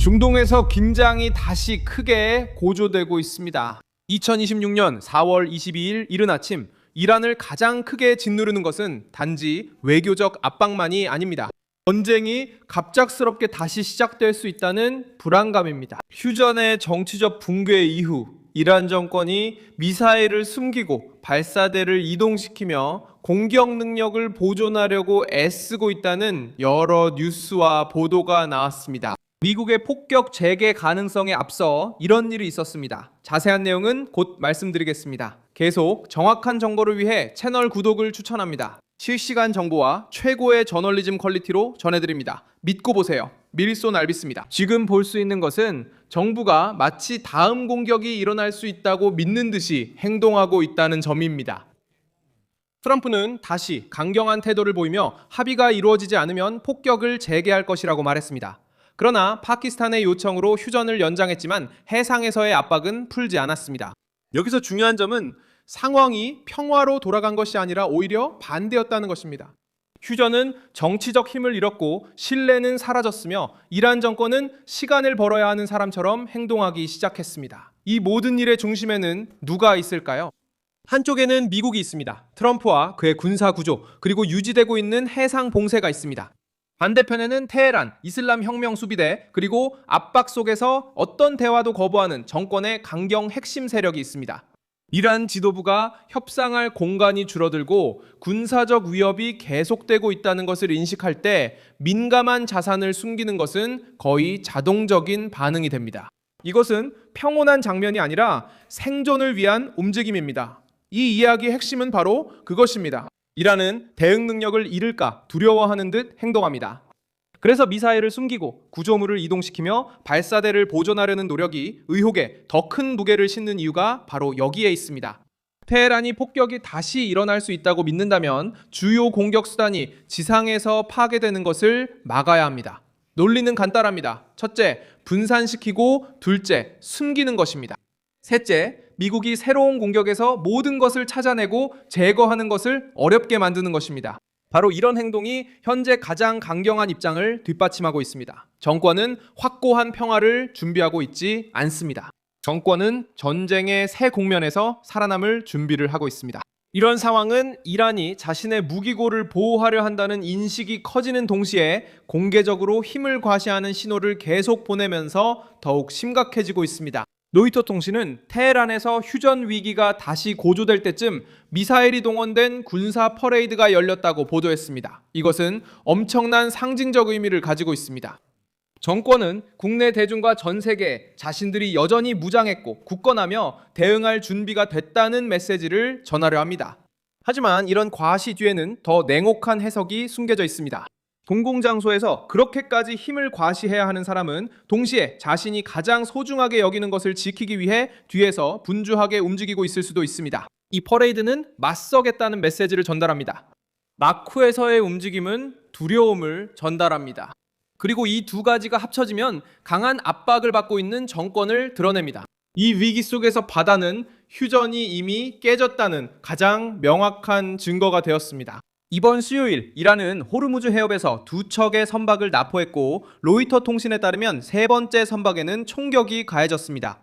중동에서 긴장이 다시 크게 고조되고 있습니다. 2026년 4월 22일 이른 아침 이란을 가장 크게 짓누르는 것은 단지 외교적 압박만이 아닙니다. 전쟁이 갑작스럽게 다시 시작될 수 있다는 불안감입니다. 휴전의 정치적 붕괴 이후 이란 정권이 미사일을 숨기고 발사대를 이동시키며 공격 능력을 보존하려고 애쓰고 있다는 여러 뉴스와 보도가 나왔습니다. 미국의 폭격 재개 가능성에 앞서 이런 일이 있었습니다. 자세한 내용은 곧 말씀드리겠습니다. 계속 정확한 정보를 위해 채널 구독을 추천합니다. 실시간 정보와 최고의 저널리즘 퀄리티로 전해드립니다. 믿고 보세요. 밀손 알비스입니다. 지금 볼 수 있는 것은 정부가 마치 다음 공격이 일어날 수 있다고 믿는 듯이 행동하고 있다는 점입니다. 트럼프는 다시 강경한 태도를 보이며 합의가 이루어지지 않으면 폭격을 재개할 것이라고 말했습니다. 그러나 파키스탄의 요청으로 휴전을 연장했지만 해상에서의 압박은 풀지 않았습니다. 여기서 중요한 점은 상황이 평화로 돌아간 것이 아니라 오히려 반대였다는 것입니다. 휴전은 정치적 힘을 잃었고 신뢰는 사라졌으며 이란 정권은 시간을 벌어야 하는 사람처럼 행동하기 시작했습니다. 이 모든 일의 중심에는 누가 있을까요? 한쪽에는 미국이 있습니다. 트럼프와 그의 군사 구조, 그리고 유지되고 있는 해상 봉쇄가 있습니다. 반대편에는 테헤란, 이슬람 혁명 수비대, 그리고 압박 속에서 어떤 대화도 거부하는 정권의 강경 핵심 세력이 있습니다. 이란 지도부가 협상할 공간이 줄어들고 군사적 위협이 계속되고 있다는 것을 인식할 때 민감한 자산을 숨기는 것은 거의 자동적인 반응이 됩니다. 이것은 평온한 장면이 아니라 생존을 위한 움직임입니다. 이 이야기의 핵심은 바로 그것입니다. 이란은 대응 능력을 잃을까 두려워하는 듯 행동합니다. 그래서 미사일을 숨기고 구조물을 이동시키며 발사대를 보존하려는 노력이 의혹에 더 큰 무게를 싣는 이유가 바로 여기에 있습니다. 테헤란이 폭격이 다시 일어날 수 있다고 믿는다면 주요 공격 수단이 지상에서 파괴되는 것을 막아야 합니다. 논리는 간단합니다. 첫째, 분산시키고 둘째, 숨기는 것입니다. 셋째, 미국이 새로운 공격에서 모든 것을 찾아내고 제거하는 것을 어렵게 만드는 것입니다. 바로 이런 행동이 현재 가장 강경한 입장을 뒷받침하고 있습니다. 정권은 확고한 평화를 준비하고 있지 않습니다. 정권은 전쟁의 새 국면에서 살아남을 준비를 하고 있습니다. 이런 상황은 이란이 자신의 무기고를 보호하려 한다는 인식이 커지는 동시에 공개적으로 힘을 과시하는 신호를 계속 보내면서 더욱 심각해지고 있습니다. 로이터 통신은 테헤란에서 휴전 위기가 다시 고조될 때쯤 미사일이 동원된 군사 퍼레이드가 열렸다고 보도했습니다. 이것은 엄청난 상징적 의미를 가지고 있습니다. 정권은 국내 대중과 전 세계에 자신들이 여전히 무장했고 굳건하며 대응할 준비가 됐다는 메시지를 전하려 합니다. 하지만 이런 과시 뒤에는 더 냉혹한 해석이 숨겨져 있습니다. 공공장소에서 그렇게까지 힘을 과시해야 하는 사람은 동시에 자신이 가장 소중하게 여기는 것을 지키기 위해 뒤에서 분주하게 움직이고 있을 수도 있습니다. 이 퍼레이드는 맞서겠다는 메시지를 전달합니다. 낙후에서의 움직임은 두려움을 전달합니다. 그리고 이 두 가지가 합쳐지면 강한 압박을 받고 있는 정권을 드러냅니다. 이 위기 속에서 바다는 휴전이 이미 깨졌다는 가장 명확한 증거가 되었습니다. 이번 수요일 이란은 호르무즈 해협에서 두 척의 선박을 납포했고 로이터 통신에 따르면 세 번째 선박에는 총격이 가해졌습니다.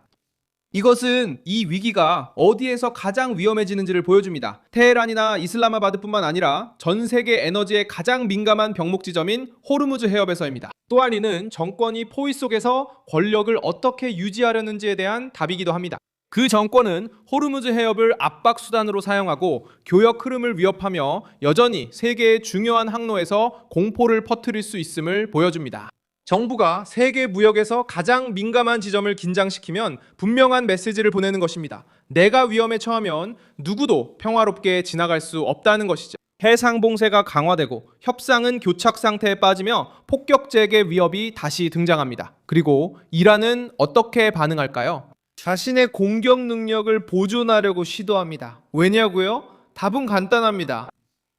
이것은 이 위기가 어디에서 가장 위험해지는지를 보여줍니다. 테헤란이나 이슬라마바드뿐만 아니라 전 세계 에너지의 가장 민감한 병목 지점인 호르무즈 해협에서입니다. 또한 이는 정권이 포위 속에서 권력을 어떻게 유지하려는지에 대한 답이기도 합니다. 그 정권은 호르무즈 해협을 압박 수단으로 사용하고 교역 흐름을 위협하며 여전히 세계의 중요한 항로에서 공포를 퍼뜨릴 수 있음을 보여줍니다. 정부가 세계 무역에서 가장 민감한 지점을 긴장시키면 분명한 메시지를 보내는 것입니다. 내가 위험에 처하면 누구도 평화롭게 지나갈 수 없다는 것이죠. 해상 봉쇄가 강화되고 협상은 교착 상태에 빠지며 폭격 재개 위협이 다시 등장합니다. 그리고 이란은 어떻게 반응할까요? 자신의 공격 능력을 보존하려고 시도합니다. 왜냐고요? 답은 간단합니다.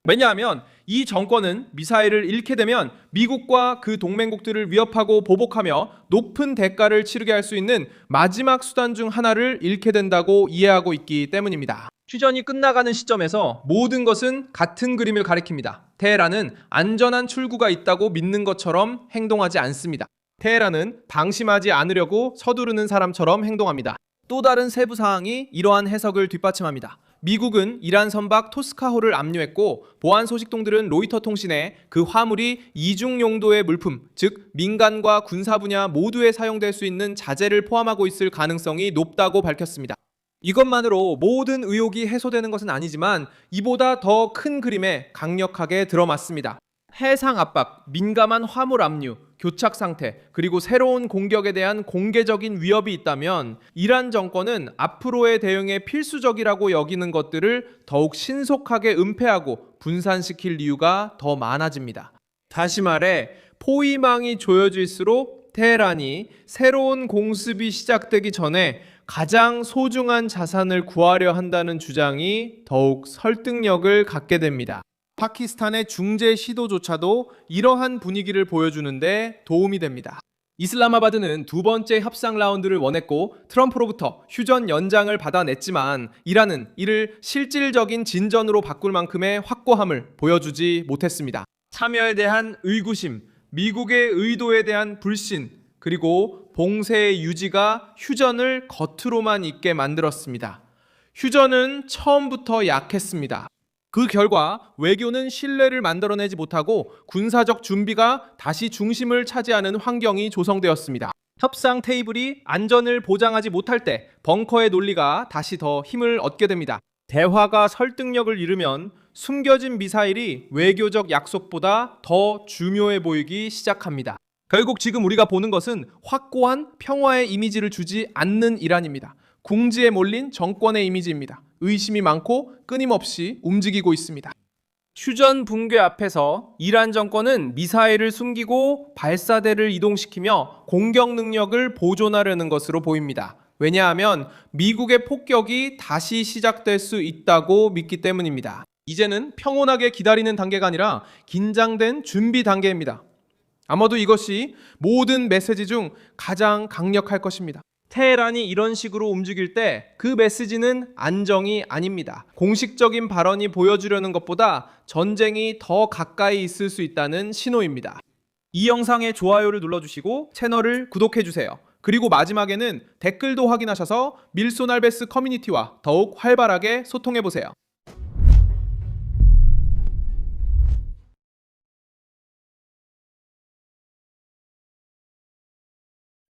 왜냐하면 이 정권은 미사일을 잃게 되면 미국과 그 동맹국들을 위협하고 보복하며 높은 대가를 치르게 할 수 있는 마지막 수단 중 하나를 잃게 된다고 이해하고 있기 때문입니다. 휴전이 끝나가는 시점에서 모든 것은 같은 그림을 가리킵니다. 테헤란은 안전한 출구가 있다고 믿는 것처럼 행동하지 않습니다. 테헤란은 방심하지 않으려고 서두르는 사람처럼 행동합니다. 또 다른 세부 사항이 이러한 해석을 뒷받침합니다. 미국은 이란 선박 토스카호를 압류했고 보안 소식통들은 로이터 통신에 그 화물이 이중 용도의 물품, 즉 민간과 군사 분야 모두에 사용될 수 있는 자재를 포함하고 있을 가능성이 높다고 밝혔습니다. 이것만으로 모든 의혹이 해소되는 것은 아니지만 이보다 더 큰 그림에 강력하게 들어맞습니다. 해상 압박, 민감한 화물 압류, 교착 상태, 그리고 새로운 공격에 대한 공개적인 위협이 있다면 이란 정권은 앞으로의 대응에 필수적이라고 여기는 것들을 더욱 신속하게 은폐하고 분산시킬 이유가 더 많아집니다. 다시 말해 포위망이 조여질수록 테헤란이 새로운 공습이 시작되기 전에 가장 소중한 자산을 구하려 한다는 주장이 더욱 설득력을 갖게 됩니다. 파키스탄의 중재 시도조차도 이러한 분위기를 보여주는데 도움이 됩니다. 이슬라마바드는 두 번째 협상 라운드를 원했고 트럼프로부터 휴전 연장을 받아냈지만 이란은 이를 실질적인 진전으로 바꿀 만큼의 확고함을 보여주지 못했습니다. 참여에 대한 의구심, 미국의 의도에 대한 불신, 그리고 봉쇄의 유지가 휴전을 겉으로만 있게 만들었습니다. 휴전은 처음부터 약했습니다. 그 결과 외교는 신뢰를 만들어내지 못하고 군사적 준비가 다시 중심을 차지하는 환경이 조성되었습니다. 협상 테이블이 안전을 보장하지 못할 때 벙커의 논리가 다시 더 힘을 얻게 됩니다. 대화가 설득력을 잃으면 숨겨진 미사일이 외교적 약속보다 더 중요해 보이기 시작합니다. 결국 지금 우리가 보는 것은 확고한 평화의 이미지를 주지 않는 이란입니다. 궁지에 몰린 정권의 이미지입니다. 의심이 많고 끊임없이 움직이고 있습니다. 휴전 붕괴 앞에서 이란 정권은 미사일을 숨기고 발사대를 이동시키며 공격 능력을 보존하려는 것으로 보입니다. 왜냐하면 미국의 폭격이 다시 시작될 수 있다고 믿기 때문입니다. 이제는 평온하게 기다리는 단계가 아니라 긴장된 준비 단계입니다. 아마도 이것이 모든 메시지 중 가장 강력할 것입니다. 테헤란이 이런 식으로 움직일 때 그 메시지는 안정이 아닙니다. 공식적인 발언이 보여주려는 것보다 전쟁이 더 가까이 있을 수 있다는 신호입니다. 이 영상에 좋아요를 눌러주시고 채널을 구독해주세요. 그리고 마지막에는 댓글도 확인하셔서 밀소날베스 커뮤니티와 더욱 활발하게 소통해보세요.